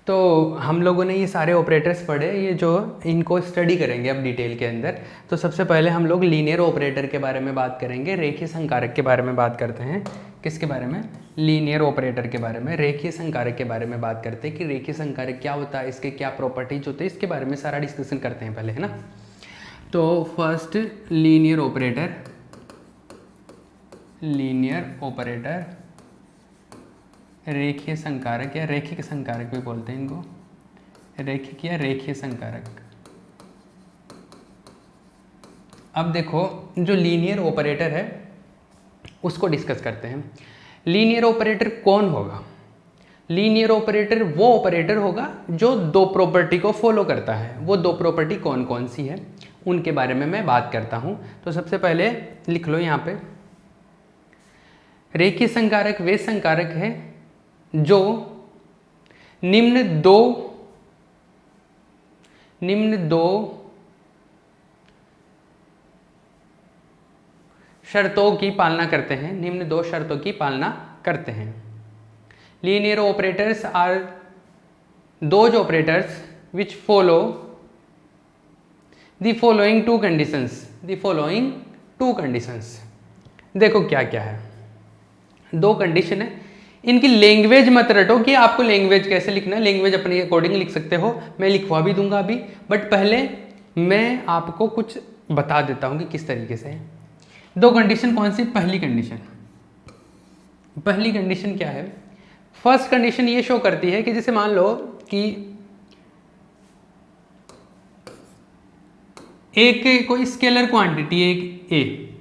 तो हम लोगों ने ये सारे ऑपरेटर्स पढ़े, ये जो इनको स्टडी करेंगे अब डिटेल के अंदर। तो सबसे पहले हम लोग लीनियर ऑपरेटर के बारे में बात करेंगे, रेखीय संकारक के बारे में बात करते हैं। किसके बारे में? लीनियर ऑपरेटर के बारे में। रेखीय संकारक के बारे में बात करते हैं कि रेखीय संकारक क्या होता है, इसके क्या प्रॉपर्टीज होते हैं, इसके बारे में सारा डिस्कशन करते हैं पहले, है ना। तो first linear operator, linear operator रेखीय संकारक या रैखिक संकारक भी बोलते हैं इनको, रैखिक या रेखीय संकारक। अब देखो जो लीनियर ऑपरेटर है उसको डिस्कस करते हैं। लीनियर ऑपरेटर कौन होगा? लीनियर ऑपरेटर वो ऑपरेटर होगा जो दो प्रॉपर्टी को फॉलो करता है। वो दो प्रॉपर्टी कौन कौन सी है उनके बारे में मैं बात करता हूं। तो सबसे पहले लिख लो यहाँ पे, रेखीय संकारक वे संकारक है जो निम्न दो शर्तों की पालना करते हैं, निम्न दो शर्तों की पालना करते हैं। Linear operators are those operators which follow the following two conditions. देखो क्या क्या है, दो कंडीशन है। इनकी लैंग्वेज मत रटो कि आपको लैंग्वेज कैसे लिखना है, लैंग्वेज अपने अकॉर्डिंग लिख सकते हो, मैं लिखवा भी दूंगा अभी, बट पहले मैं आपको कुछ बता देता हूं कि किस तरीके से है। दो कंडीशन कौन सी? पहली कंडीशन क्या है? फर्स्ट कंडीशन ये शो करती है कि जैसे मान लो कि एक कोई स्केलर क्वांटिटी, एक ए,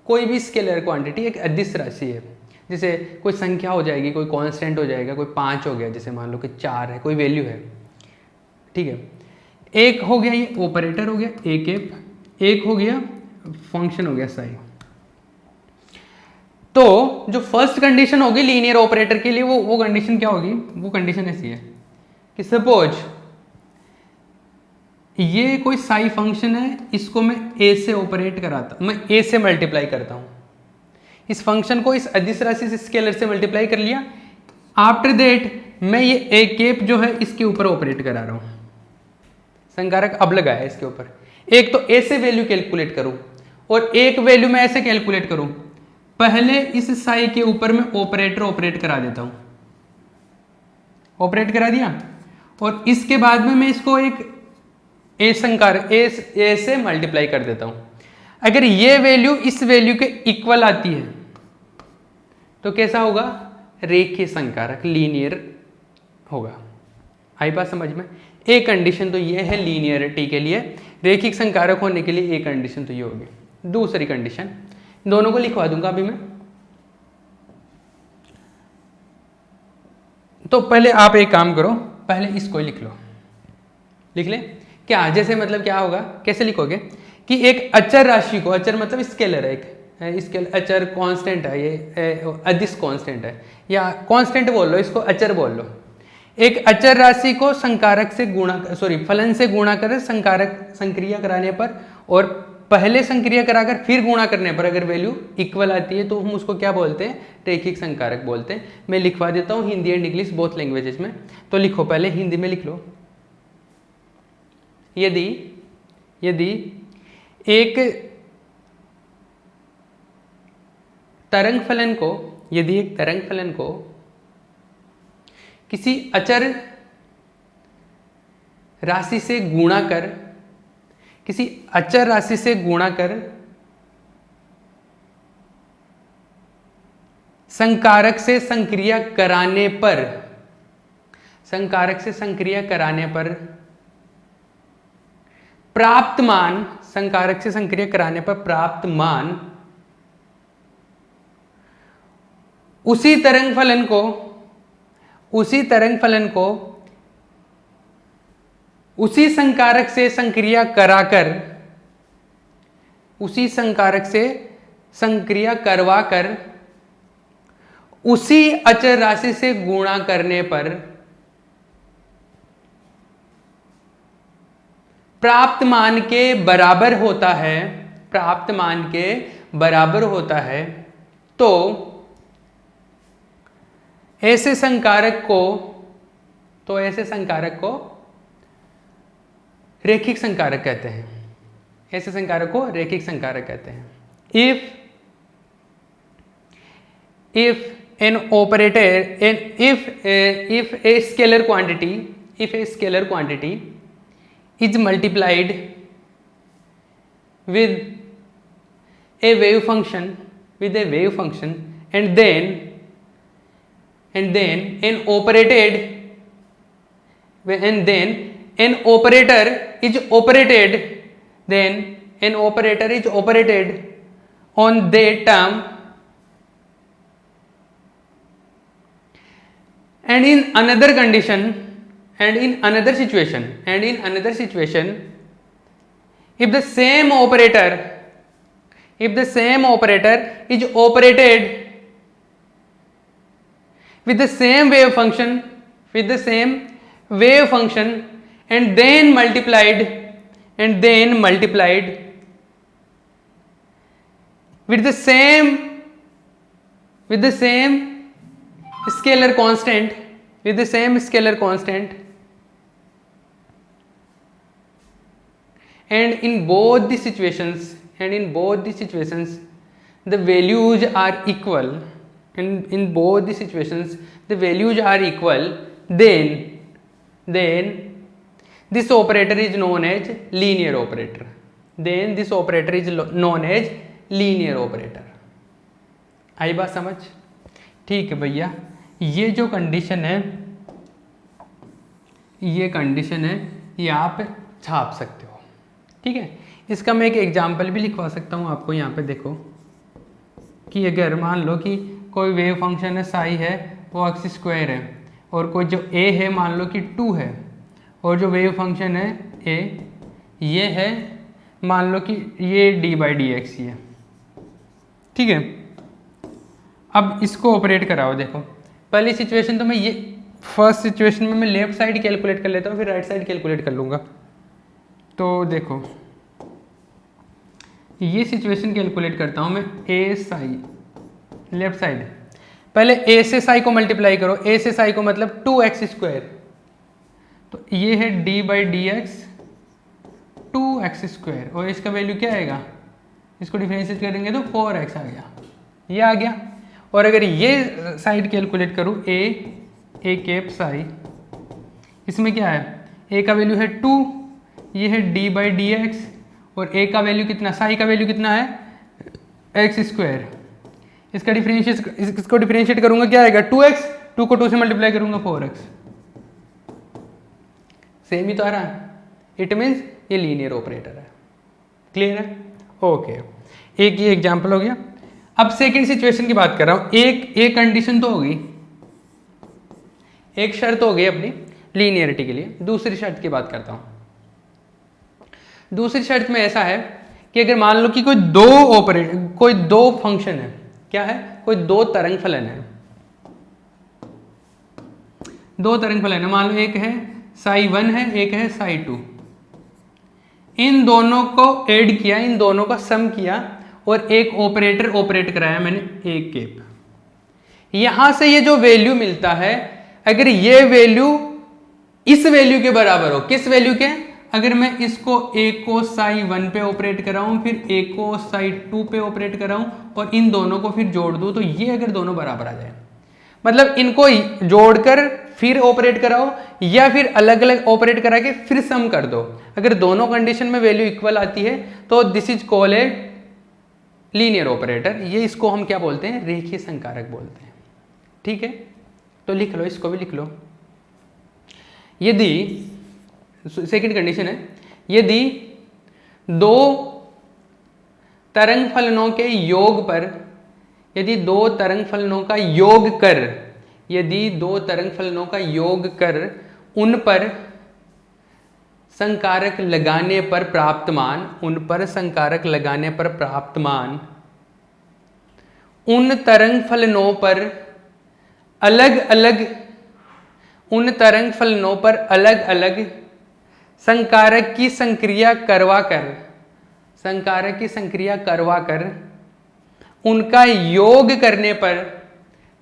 कोई भी स्केलर क्वांटिटी एक अदिश राशि है, जैसे कोई संख्या हो जाएगी, कोई कांस्टेंट हो जाएगा, कोई 5 हो गया, जैसे मान लो कि 4 है, कोई वैल्यू है, ठीक है। एक हो गया ये ऑपरेटर हो गया एक हो गया फंक्शन हो गया साई। तो जो फर्स्ट कंडीशन होगी लीनियर ऑपरेटर के लिए वो कंडीशन क्या होगी? वो कंडीशन ऐसी है कि सपोज ये कोई साई फंक्शन है, इसको मैं ए से ऑपरेट कराता हूं, मैं ए से मल्टीप्लाई करता हूं, इस फंक्शन को इस अदिश राशि से स्केलर से मल्टीप्लाई कर लिया। आफ्टर दैट मैं ये ए केप जो है इसके ऊपर ऑपरेट करा रहा हूं, संकारक अब लगाया है इसके ऊपर। एक तो ए से वैल्यू कैलकुलेट करूं और एक वैल्यू मैं ऐसे कैलकुलेट करूं। पहले इस साई के ऊपर मैं ऑपरेट करा देता हूं, ऑपरेट करा दिया, और इसके बाद में मैं इसको एक ए संकारक ए से मल्टीप्लाई कर देता हूं। अगर ये वैल्यू इस वैल्यू के इक्वल आती है तो कैसा होगा? रेखीय संकारक, लीनियर होगा। आई बात समझ में? एक कंडीशन तो ये है लीनियरिटी के लिए, रेखिक संकारक होने के लिए एक कंडीशन तो ये होगी। दूसरी कंडीशन, दोनों को लिखवा दूंगा अभी मैं। तो पहले आप एक काम करो, पहले इसको लिख लो, लिख ले क्या? जैसे मतलब क्या होगा, कैसे लिखोगे कि एक अचर राशि को, अचर मतलब स्केलर है, एक स्केलर अचर कांस्टेंट है, ये अदिश कांस्टेंट है, या कांस्टेंट बोल लो इसको, अचर बोल लो। एक अचर राशि को संकारक से फलन से गुणा कर संक्रिया कराने पर, और पहले संक्रिया कराकर फिर गुणा करने पर अगर वैल्यू इक्वल आती है तो हम उसको क्या बोलते हैं? रैखिक संकारक बोलते हैं। मैं लिखवा देता हूँ Hindi and English both languages में। तो लिखो, पहले हिंदी में लिख लो। यदि एक तरंग फलन को किसी अचर राशि से गुणा कर संकारक से संक्रिया कराने पर प्राप्त मान, संकारक से संक्रिया कराने पर प्राप्त मान उसी तरंग फलन को उसी संकारक से संक्रिया करवाकर उसी अचर राशि से गुणा करने पर प्राप्त मान के बराबर होता है, तो ऐसे संकारक को तो ऐसे संकारक को रेखिक संकारक कहते हैं। ऐसे संकारक को रेखिक संकारक कहते हैं। if an operator if a scalar quantity is multiplied with a wave function and then an operator is operated on that term, and in another situation if the same operator is operated with the same wave function and then multiplied with the same scalar constant and in both the situations the values are equal, then this operator is known as linear operator. आई बात समझ? ठीक है भैया, ये जो condition है ये आप छाप सकते हो। ठीक है, इसका मैं एक एग्जांपल भी लिखवा सकता हूँ आपको। यहाँ पे देखो कि अगर मान लो कि कोई वेव फंक्शन है साई है, वो एक्स स्क्वायर है, और कोई जो ए है मान लो कि 2 है, और जो वेव फंक्शन है ए ये है मान लो कि ये d/dx ही है। ठीक है, अब इसको ऑपरेट कराओ। देखो पहली सिचुएशन तो मैं ये फर्स्ट सिचुएशन में मैं लेफ्ट साइड कैलकुलेट कर लेता हूँ, फिर राइट साइड कैलकुलेट कर लूँगा। तो देखो ये सिचुएशन कैलकुलेट करता हूँ मैं, ए साई लेफ्ट साइड, पहले ए से साई को मल्टीप्लाई करो, ए से साई को मतलब 2x², तो ये है d/dx 2x², और इसका वैल्यू क्या आएगा, इसको डिफरेंशिएट करेंगे तो 4x आ गया, ये आ गया। और अगर ये साइड कैलकुलेट करूँ ए कैप साई, इसमें क्या है, ए का वैल्यू है 2, ये है d/dx, और ए का वैल्यू कितना, साई का वैल्यू कितना है x²। इसको डिफरेंशिएट करूंगा क्या आएगा 2x, 2 को 2 से मल्टीप्लाई करूंगा 4x। सेम ही तो आ रहा है, इट मीन्स ये लीनियर ऑपरेटर है। क्लियर है? ओके, एक ये एग्जांपल हो गया। अब सेकंड सिचुएशन की बात कर रहा हूं। एक कंडीशन तो होगी, एक शर्त हो गई अपनी लीनियरिटी के लिए। दूसरी शर्त की बात करता हूं। दूसरी शर्त में ऐसा है कि अगर मान लो कि कोई दो फंक्शन है, क्या है, कोई दो तरंग फलन है, मान लो एक है साई1 है, एक है साई2। इन दोनों को ऐड किया, इन दोनों का सम किया, और एक ऑपरेटर ऑपरेट कराया मैंने, एक केप। यहां से ये जो वैल्यू मिलता है, अगर ये वैल्यू इस वैल्यू के बराबर हो, किस वैल्यू के, अगर मैं इसको एक को साई1 पे ऑपरेट कराऊं, फिर एक को साई2 पे ऑपरेट कराऊं, और इन दोनों को फिर जोड़ दूं, तो ये अगर दोनों बराबर आ जाए, मतलब इनको जोड़कर फिर ऑपरेट कराओ, या फिर अलग अलग ऑपरेट करा के फिर सम कर दो, अगर दोनों कंडीशन में वैल्यू इक्वल आती है तो this is called a linear operator. ये इसको हम क्या बोलते हैं, रेखीय संकारक बोलते हैं। ठीक है, तो लिख लो, इसको भी लिख लो। यदि सेकंड कंडीशन है, यदि दो तरंग फलनों के योग पर, यदि दो तरंग फलनों का योग कर उन पर संकारक लगाने पर प्राप्त मान, उन तरंग फलनों पर अलग अलग संकारक की संक्रिया करवा कर उनका योग करने पर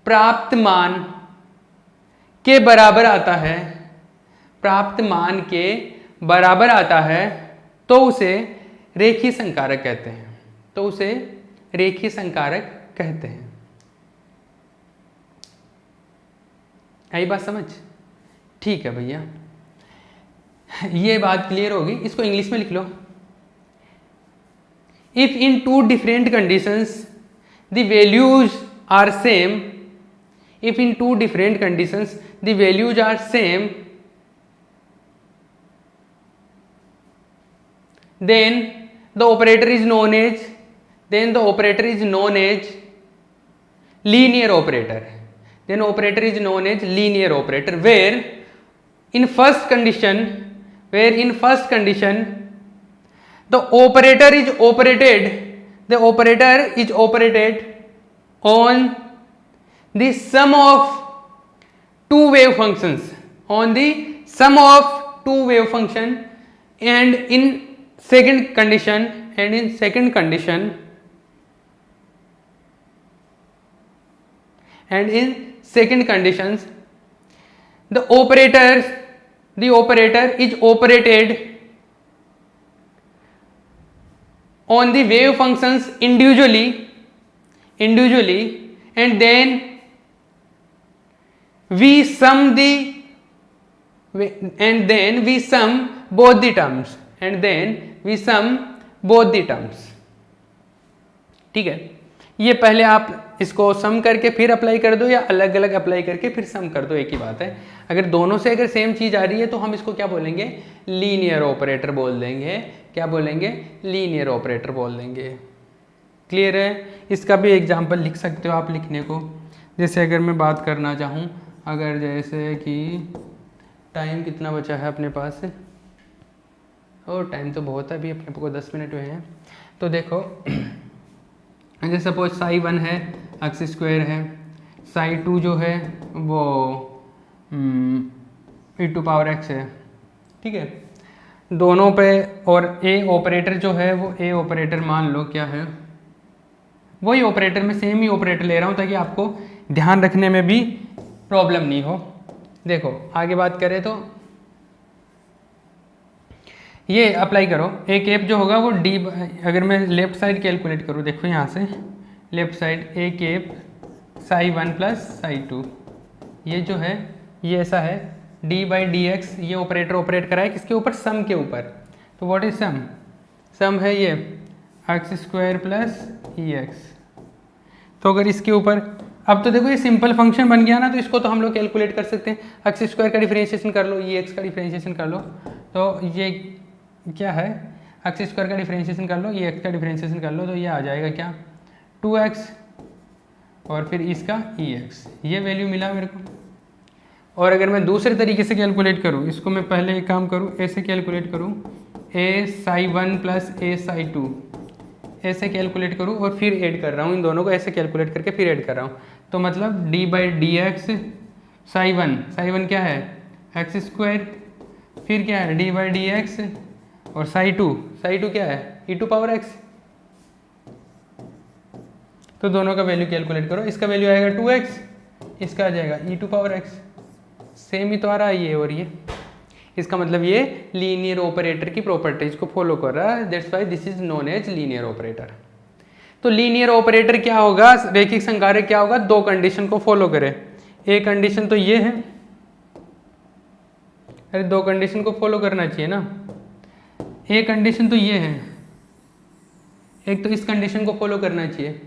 प्राप्त मान के बराबर आता है, प्राप्त मान के बराबर आता है तो उसे रेखीय संकारक कहते हैं, तो उसे रेखीय संकारक कहते हैं। आई बात समझ? ठीक है भैया, ये बात क्लियर होगी। इसको इंग्लिश में लिख लो। If in two different conditions the values are same, if in two different conditions the values are same, then the operator is known as linear operator. Then operator is known as linear operator, where in first condition the operator is operated on the sum of two wave functions, and in second conditions the operator is operated on the wave functions individually, and then we sum both the terms, ठीक है। ये पहले आप इसको सम करके फिर apply कर दो, या अलग अलग अप्लाई करके फिर सम कर दो, एक ही बात है। अगर दोनों से अगर सेम चीज आ रही है तो हम इसको क्या बोलेंगे? लीनियर ऑपरेटर बोल देंगे। क्या बोलेंगे? लीनियर ऑपरेटर बोल देंगे। क्लियर है? इसका भी एग्जाम्पल लिख सकते हो आप लिखने को। जैसे अगर मैं बात करना चाहूँ, अगर जैसे कि टाइम कितना बचा है अपने पास, और टाइम तो बहुत है, अभी अपने को 10 मिनट हुए हैं। तो देखो जैसे सपोज साई 1 है, एक्स स्क्वायर है, साई 2 जो है वो e⁻x है, ठीक है। दोनों पे, और ए ऑपरेटर जो है वो ए ऑपरेटर मान लो क्या है, वही ऑपरेटर में सेम ही ऑपरेटर ले रहा हूँ ताकि आपको ध्यान रखने में भी प्रॉब्लम नहीं हो। देखो आगे बात करें तो ये अप्लाई करो। ए कैप जो होगा वो डी, अगर मैं लेफ्ट साइड कैलकुलेट करूँ, देखो यहाँ से left side A cap Sai 1 plus psi 2, ये जो है ये ऐसा है, डी बाई डी एक्स, ये ऑपरेटर ऑपरेट करा है किसके ऊपर? सम के ऊपर। तो व्हाट इज सम? सम है ये एक्स स्क्वायर प्लस ई एक्स। तो अगर इसके ऊपर, अब तो देखो ये सिंपल फंक्शन बन गया ना, तो इसको तो हम लोग कैलकुलेट कर सकते हैं। एक्स स्क्वायर का डिफरेंशिएशन कर लो, ई एक्स का डिफरेंशिएशन कर लो, तो ये क्या है? एक्स स्क्वायर का डिफरेंशिएशन कर लो, ई एक्स का डिफरेंशिएशन कर लो, तो ये आ जाएगा क्या? 2x, और फिर इसका ई एक्स, ये वैल्यू मिला मेरे को। और अगर मैं दूसरे तरीके से कैलकुलेट करूँ, इसको मैं पहले एक काम करूँ, ऐसे कैलकुलेट करूँ, ए साई 1 प्लस ए साई 2 ऐसे कैलकुलेट करूँ, और फिर ऐड कर रहा हूँ इन दोनों को, ऐसे कैलकुलेट करके फिर ऐड कर रहा हूँ। तो मतलब D by D x Sai 1 क्या है? एक्स स्क्वायर, फिर क्या है? डी बाई डी एक्स, और साई 2 क्या है? e⁻x। तो दोनों का वैल्यू कैलकुलेट करो, इसका वैल्यू आएगा 2x, इसका आ जाएगा e⁻x। सेम ही तो आ रहा है ये और ये। इसका मतलब ये लीनियर ऑपरेटर की प्रॉपर्टीज को फॉलो कर रहा है, that's why this is known as linear operator. तो लीनियर ऑपरेटर क्या होगा? रैखिक संकारक क्या होगा? दो कंडीशन को फॉलो करे। एक कंडीशन तो ये है, अरे दो कंडीशन को फॉलो करना चाहिए ना। एक कंडीशन तो ये है, एक तो इस कंडीशन को फॉलो करना चाहिए,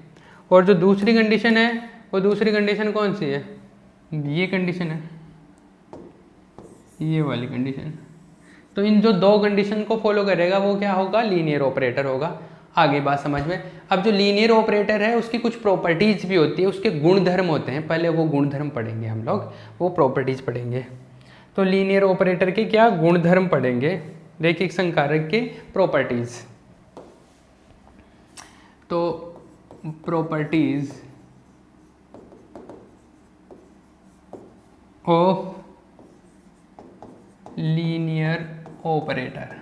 और जो दूसरी कंडीशन है वो दूसरी कंडीशन कौन सी है? ये कंडीशन है, ये वाली कंडीशन। तो इन जो दो कंडीशन को फॉलो करेगा वो क्या होगा? लीनियर ऑपरेटर होगा। आगे बात समझ में। अब जो लीनियर ऑपरेटर है उसकी कुछ प्रॉपर्टीज भी होती है, उसके गुणधर्म होते हैं, पहले वो गुणधर्म पढ़ेंगे हम लोग, वो प्रॉपर्टीज पढ़ेंगे। तो लीनियर ऑपरेटर के क्या गुणधर्म पढ़ेंगे, रैखिक संकारक के प्रॉपर्टीज। तो प्रॉपर्टीज ऑफ लीनियर ऑपरेटर।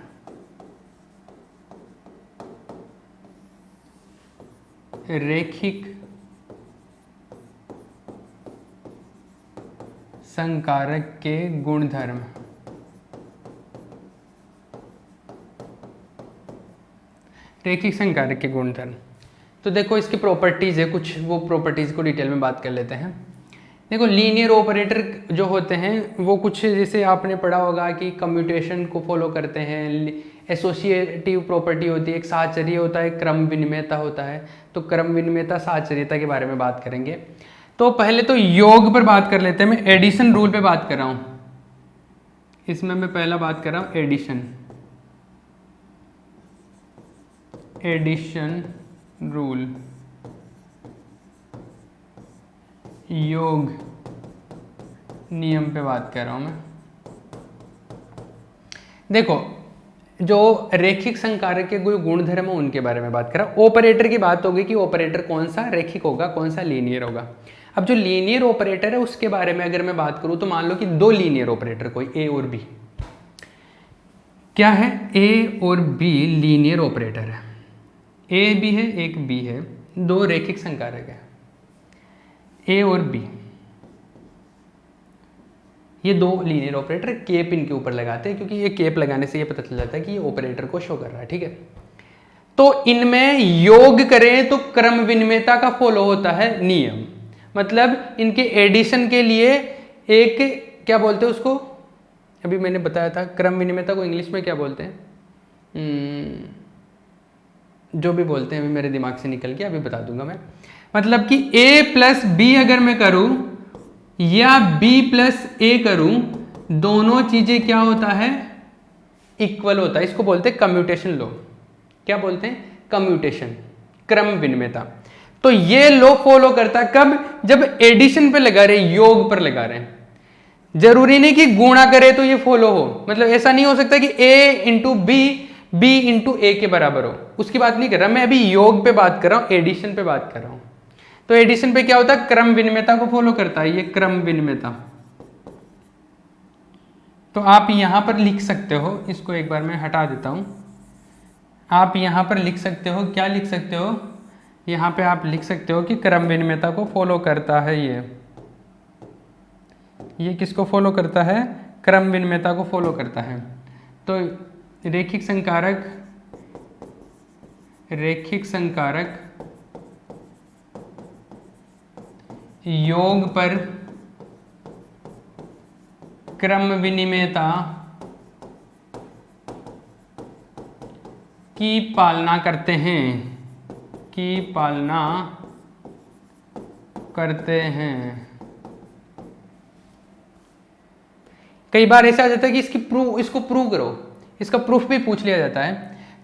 रैखिक संकारक के गुणधर्म। रैखिक संकारक के गुणधर्म। तो देखो इसकी प्रॉपर्टीज़ है, कुछ वो प्रॉपर्टीज़ को डिटेल में बात कर लेते हैं। देखो लीनियर ऑपरेटर जो होते हैं वो कुछ जैसे आपने पढ़ा होगा कि कम्यूटेशन को फॉलो करते हैं, एसोसिएटिव प्रॉपर्टी होती है, एक साहचर्य होता है, क्रम विनिमयता होता है। तो क्रम विनिमयता साहचर्यता के बारे में बात करेंगे। तो पहले तो योग पर बात कर लेते हैं। मैं एडिशन रूल पे बात कर रहा हूँ, इसमें मैं पहला बात कर रहा हूँ एडिशन रूल, योग नियम पे बात कर रहा हूं मैं। देखो जो रैखिक संकारक के कोई गुणधर्म है उनके बारे में बात कर रहा हूं। ऑपरेटर की बात होगी कि ऑपरेटर कौन सा रैखिक होगा, कौन सा लीनियर होगा। अब जो लीनियर ऑपरेटर है उसके बारे में अगर मैं बात करूं तो मान लो कि दो लीनियर ऑपरेटर कोई ए और बी, क्या है, ए और बी लीनियर ऑपरेटर है, ए भी है एक बी है, दो रैखिक संकारक है ए और बी। ये दो लीनियर ऑपरेटर केप इनके ऊपर लगाते हैं, क्योंकि ये केप लगाने से ये पता चल जाता है कि ये ऑपरेटर को शो कर रहा है, ठीक है। तो इनमें योग करें तो क्रम विनिमयता का फॉलो होता है नियम, मतलब इनके एडिशन के लिए एक क्या बोलते हैं उसको, अभी मैंने बताया था क्रम विनिमयता को इंग्लिश में क्या बोलते हैं, जो भी बोलते हैं अभी मेरे दिमाग से निकल गया, अभी बता दूंगा मैं। मतलब कि a प्लस बी अगर मैं करूं या b प्लस ए करूं, दोनों चीजें क्या होता है, इक्वल होता है। इसको बोलते हैं कम्यूटेशन लॉ। क्या बोलते हैं, कम्यूटेशन, क्रम विनिमयता। तो ये लॉ फॉलो करता है कब, जब एडिशन पे लगा रहे, योग पर लगा रहे हैं। जरूरी नहीं कि गुणा करे तो ये फॉलो हो, मतलब ऐसा नहीं हो सकता कि a into B b into A के बराबर हो, उसकी बात नहीं कर रहा मैं, अभी योग पे बात कर रहा हूं, एडिशन पे बात कर रहा हूं। तो एडिशन पे क्या होता है, क्रम विनिमयता को फॉलो करता है, ये क्रम विनिमयता। तो आप यहां पर लिख सकते हो, इसको एक बार मैं हटा देता हूं, आप यहां पर लिख सकते हो, क्या लिख सकते हो, यहां पे आप लिख सकते हो कि क्रम विनिमयता को फॉलो करता है ये किसको फॉलो करता है, क्रम विनिमयता को फॉलो करता है। तो रैखिक संकारक योग पर क्रम विनिमयता की पालना करते हैं, कई बार ऐसा आ जाता है कि इसको प्रूव करो, इसका प्रूफ भी पूछ लिया जाता है।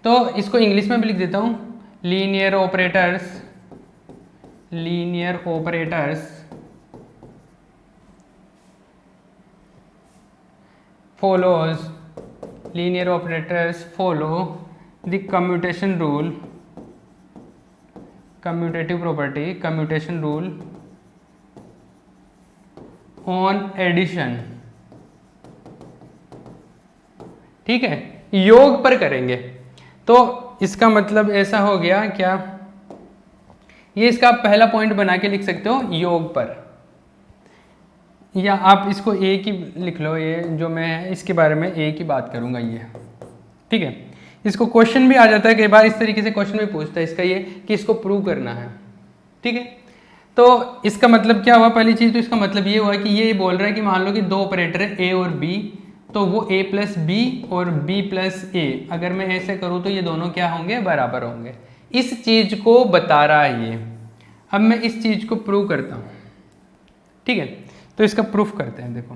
तो इसको इंग्लिश में भी लिख देता हूं, linear operators follow the commutation rule, commutative property, commutation rule on addition। ठीक है, योग पर करेंगे। तो इसका मतलब ऐसा हो गया क्या, ये इसका पहला पॉइंट बना के लिख सकते हो योग पर, या आप इसको ए की लिख लो, ये जो मैं इसके बारे में ए की बात करूंगा ये, ठीक है। इसको क्वेश्चन भी आ जाता है, कई बार इस तरीके से क्वेश्चन भी पूछता है इसका ये कि इसको प्रूव करना है, ठीक है। तो इसका मतलब क्या हुआ, पहली चीज तो इसका मतलब ये हुआ कि ये बोल रहा है कि मान लो कि दो ऑपरेटर है ए और बी, तो वो a प्लस बी और b प्लस ए, अगर मैं ऐसे करूँ तो ये दोनों क्या होंगे, बराबर होंगे। इस चीज को बता रहा है ये। अब मैं इस चीज को प्रूव करता हूँ, ठीक है। तो इसका प्रूफ करते हैं। देखो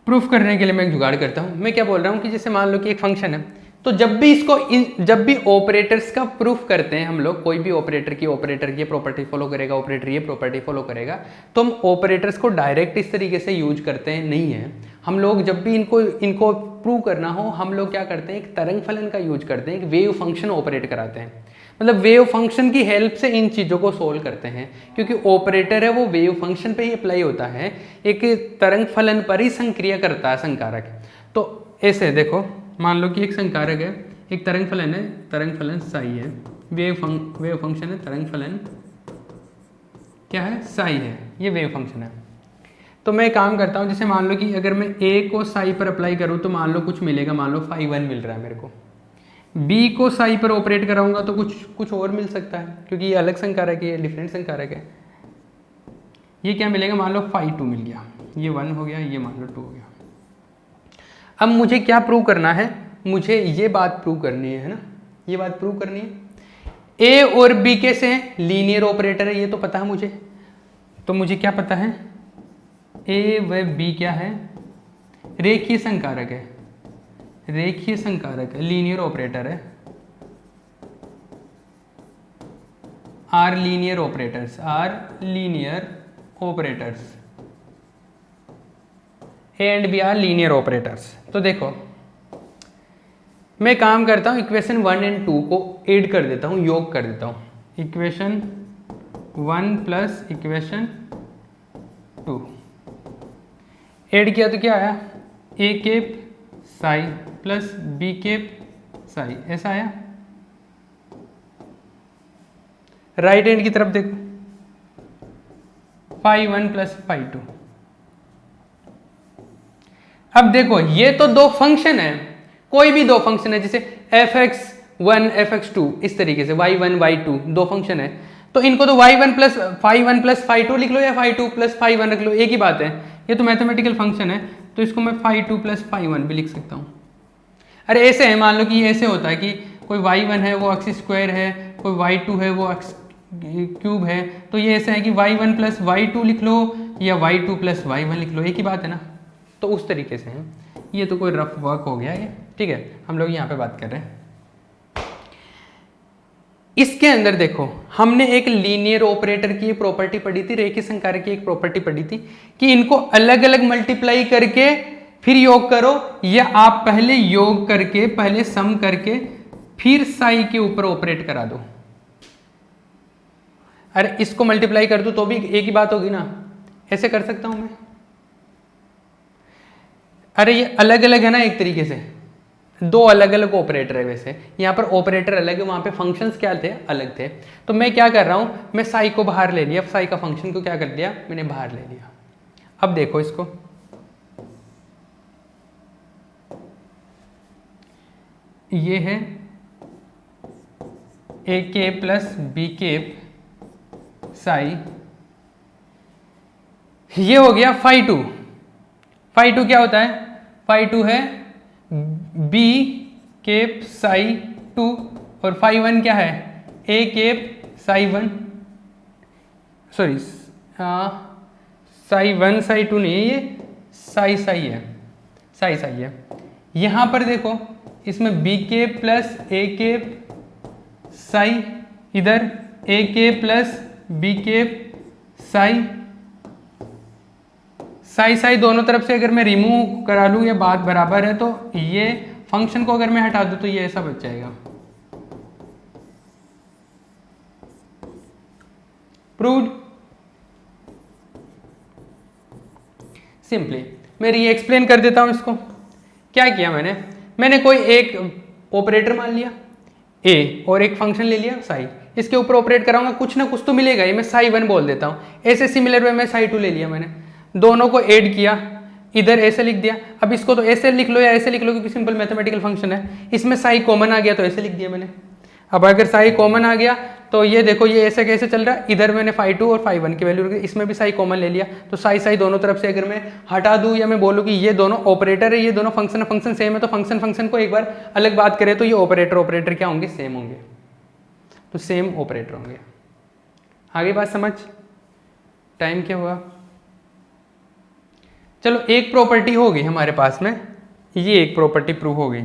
प्रूफ करने के लिए मैं एक जुगाड़ करता हूँ। मैं क्या बोल रहा हूँ कि जैसे मान लो कि एक फंक्शन है, तो जब भी ऑपरेटर्स का प्रूफ करते हैं हम लोग, कोई भी ऑपरेटर ये प्रॉपर्टी फॉलो करेगा, ऑपरेटर ये प्रॉपर्टी फॉलो करेगा, तो हम ऑपरेटर्स को डायरेक्ट इस तरीके से यूज करते हैं नहीं है। हम लोग जब भी इनको प्रूव करना हो, हम लोग क्या करते हैं, एक तरंग फलन का यूज करते हैं, एक वेव फंक्शन ऑपरेट कराते हैं। मतलब वेव फंक्शन की हेल्प से इन चीज़ों को सोल्व करते हैं, क्योंकि ऑपरेटर है वो वेव फंक्शन पे ही अप्लाई होता है, एक तरंग फलन पर ही संक्रिया करता है संकारक। तो ऐसे देखो, मान लो कि एक संकारक है, एक तरंग फलन है, तरंग फलन साई है, वेव फंक्शन है, तरंग फलन क्या है, साई है, ये वेव फंक्शन है। तो मैं काम करता हूँ, जैसे मान लो कि अगर मैं ए को साई पर अप्लाई करूँ तो मान लो कुछ मिलेगा, मान लो फाई 1 मिल रहा है मेरे को। बी को साई पर ऑपरेट कराऊंगा तो कुछ और मिल सकता है, क्योंकि ये अलग संकारक है, ये डिफरेंट संकारक है। ये क्या मिलेगा, मान लो फाई 2 मिल गया, ये 1 हो गया, ये मान लो 2 हो गया। अब मुझे क्या प्रूव करना है, मुझे ये बात प्रूव करनी है ना, ये बात प्रूव करनी है। ए और बी कैसे हैं, लीनियर ऑपरेटर है, ये तो पता है मुझे। तो मुझे क्या पता है, ए व बी क्या है, रेखीय संकारक है, रेखीय संकारक है, लीनियर ऑपरेटर है, are linear operators, are linear operators, A and B are linear operators. तो देखो मैं काम करता हूं, इक्वेशन 1 एंड 2 को ऐड कर देता हूं, योग कर देता हूं। इक्वेशन 1 प्लस इक्वेशन 2 ऐड किया तो क्या आया, A cap psi plus B cap psi, ऐसा आया। राइट हैंड की तरफ देखो, फाई 1 प्लस फाई 2। अब देखो ये तो दो फंक्शन है, कोई भी दो फंक्शन है, जैसे fx1 fx2 इस तरीके से, y1 y2 दो फंक्शन है, तो इनको तो y1 प्लस फाई 2 लिख लो या फाई 2 प्लस फाई 1 रख लो, एक ही बात है। ये तो मैथमेटिकल फंक्शन है, तो इसको मैं फाई 2 प्लस फाई 1 भी लिख सकता हूँ। अरे ऐसे है, मान लो कि ये ऐसे होता है कि कोई y1 है वो एक्स स्क्वायर है, कोई y2 है वो एक्स क्यूब है, तो ये ऐसा है कि y1 प्लस y2 लिख लो या y2 प्लस y1 लिख लो, एक ही बात है ना। तो उस तरीके से है, ये तो कोई रफ वर्क हो गया ये, ठीक है। हम लोग यहाँ पे बात कर रहे हैं, इसके अंदर देखो हमने एक लीनियर ऑपरेटर की प्रॉपर्टी पढ़ी थी, रेखीय संकारक की एक प्रॉपर्टी पढ़ी थी कि इनको अलग अलग मल्टीप्लाई करके फिर योग करो, या आप पहले योग करके, पहले सम करके फिर साई के ऊपर ऑपरेट करा दो। अरे इसको मल्टीप्लाई कर दो तो भी एक ही बात होगी ना, ऐसे कर सकता हूं मैं। अरे ये अलग अलग है ना, एक तरीके से दो अलग अलग ऑपरेटर है, वैसे यहाँ पर ऑपरेटर अलग है, वहाँ पे फंक्शंस क्या थे, अलग थे। तो मैं क्या कर रहा हूँ, मैं साई को बाहर ले लिया, साई का फंक्शन को क्या कर दिया, मैंने बाहर ले लिया। अब देखो इसको, ये है ए के प्लस बी केप साई, ये हो गया फाई 2। फाई 2 क्या होता है, फाई 2 है बी केप साई 2, और फाई 1 क्या है, ए केप साई 1, सॉरी साई 1 साई 2 नहीं है, ये साई साई है, साई साई है। यहां पर देखो इसमें B cap plus A cap psi, इधर A cap plus B cap psi, psi psi दोनों तरफ से अगर मैं रिमूव करा लूँ या बात बराबर है, तो ये फंक्शन को अगर मैं हटा दूँ तो ये ऐसा बच जाएगा। प्रूव्ड। सिंपली मैं री एक्सप्लेन कर देता हूं इसको। क्या किया मैंने कोई एक ऑपरेटर मान लिया ए और एक फंक्शन ले लिया साई, इसके ऊपर ऑपरेट कराऊंगा, कुछ ना कुछ तो मिलेगा, ये मैं साई 1 बोल देता हूं। ऐसे सिमिलर वे में साई 2 ले लिया मैंने, दोनों को ऐड किया, इधर ऐसे लिख दिया। अब इसको तो ऐसे लिख लो या ऐसे लिख लो, क्योंकि सिंपल मैथमेटिकल फंक्शन है। इसमें साई कॉमन आ गया तो ऐसे लिख दिया मैंने। अब अगर साई कॉमन आ गया तो ये देखो ये ऐसे कैसे चल रहा है, इधर मैंने फाई 2 और फाई 1 की वैल्यू, इसमें भी साई कॉमन ले लिया, तो साई साई दोनों तरफ से अगर मैं हटा दूं या मैं बोलूं कि ये दोनों ऑपरेटर है, ये दोनों फंक्शन फंक्शन सेम है, तो फंक्शन फंक्शन को एक बार अलग बात करें तो ये ऑपरेटर ऑपरेटर क्या होंगे, सेम होंगे, तो सेम ऑपरेटर होंगे। आगे बात समझ, टाइम क्या हुआ, चलो एक प्रॉपर्टी हो गई हमारे पास में, ये एक प्रॉपर्टी प्रूव हो गई।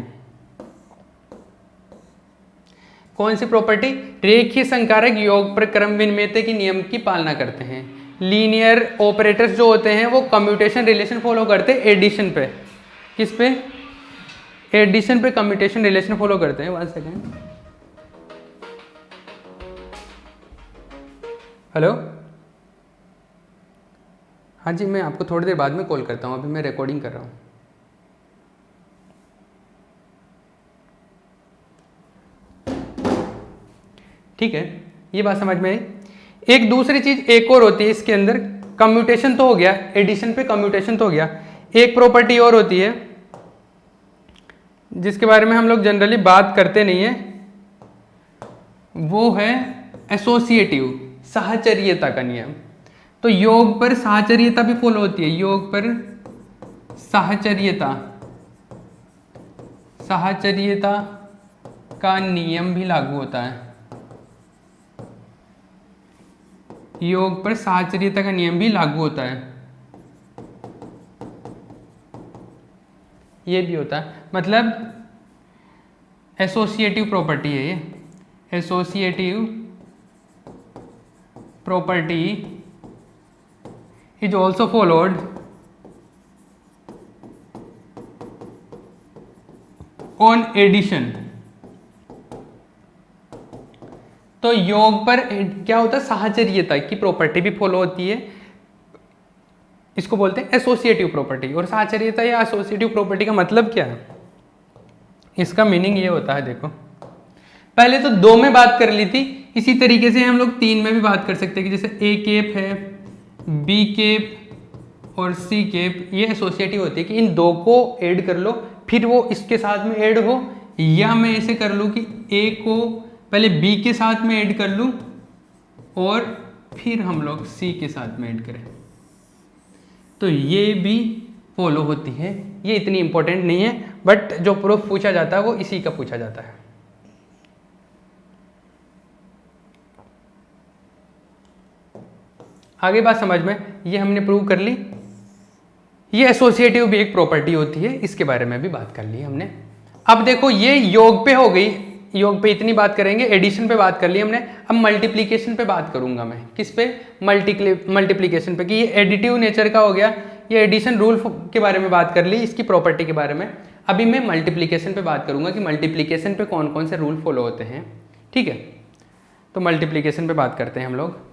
कौन सी प्रॉपर्टी, रेखीय संकारक योग पर क्रम विनिमयता की नियम की पालना करते हैं। लीनियर ऑपरेटर्स जो होते हैं वो कम्यूटेशन रिलेशन फॉलो करते हैं एडिशन पे, किस पे, एडिशन पे कम्यूटेशन रिलेशन फॉलो करते हैं। 1 सेकेंड, हेलो, हाँ जी, मैं आपको थोड़ी देर बाद में कॉल करता हूँ, अभी मैं रिकॉर्डिंग कर रहा हूँ। ठीक है, ये बात समझ में आई। एक दूसरी चीज एक और होती है इसके अंदर, कम्यूटेशन तो हो गया, एडिशन पे कम्यूटेशन तो हो गया। एक प्रॉपर्टी और होती है जिसके बारे में हम लोग जनरली बात करते नहीं है, वो है एसोसिएटिव, साहचर्यता का नियम। तो योग पर साहचर्यता भी फॉलो होती है, योग पर साहचर्यता, साहचर्यता का नियम भी लागू होता है, योग पर साहचर्यता का नियम भी लागू होता है, ये भी होता है। मतलब एसोसिएटिव प्रॉपर्टी है ये, associative property is also followed on addition. तो योग पर क्या होता है, साहचर्यता की प्रॉपर्टी भी फॉलो होती है, इसको बोलते हैं एसोसिएटिव प्रॉपर्टी। और साहचर्यता या एसोसिएटिव प्रॉपर्टी का मतलब क्या है, इसका मीनिंग ये होता है, देखो पहले तो 2 में बात कर ली थी, इसी तरीके से हम लोग 3 में भी बात कर सकते हैं कि जैसे ए केप है, बी केप और सी केप, ये एसोसिएटिव होती है कि इन 2 को ऐड कर लो फिर वो इसके साथ में ऐड हो, या मैं ऐसे कर लूँ कि ए को पहले बी के साथ में ऐड कर लूँ और फिर हम लोग सी के साथ में ऐड करें। तो ये भी फॉलो होती है, ये इतनी इंपॉर्टेंट नहीं है, बट जो प्रूफ पूछा जाता है वो इसी का पूछा जाता है। आगे बात समझ में, ये हमने प्रूव कर ली। ये एसोसिएटिव भी एक प्रॉपर्टी होती है, इसके बारे में भी बात कर ली हमने। अब देखो ये योग पे हो गई, योग पे इतनी बात करेंगे, एडिशन पे बात कर ली हमने। अब मल्टीप्लिकेशन पे बात करूंगा मैं, किस पे, मल्टीप्लिकेशन पे, कि ये एडिटिव नेचर का हो गया, ये एडिशन रूल के बारे में बात कर ली, इसकी प्रॉपर्टी के बारे में। अभी मैं मल्टीप्लिकेशन पे बात करूंगा कि मल्टीप्लिकेशन पे कौन कौन से रूल फॉलो होते हैं, ठीक है। तो मल्टीप्लिकेशन पे बात करते हैं हम लोग।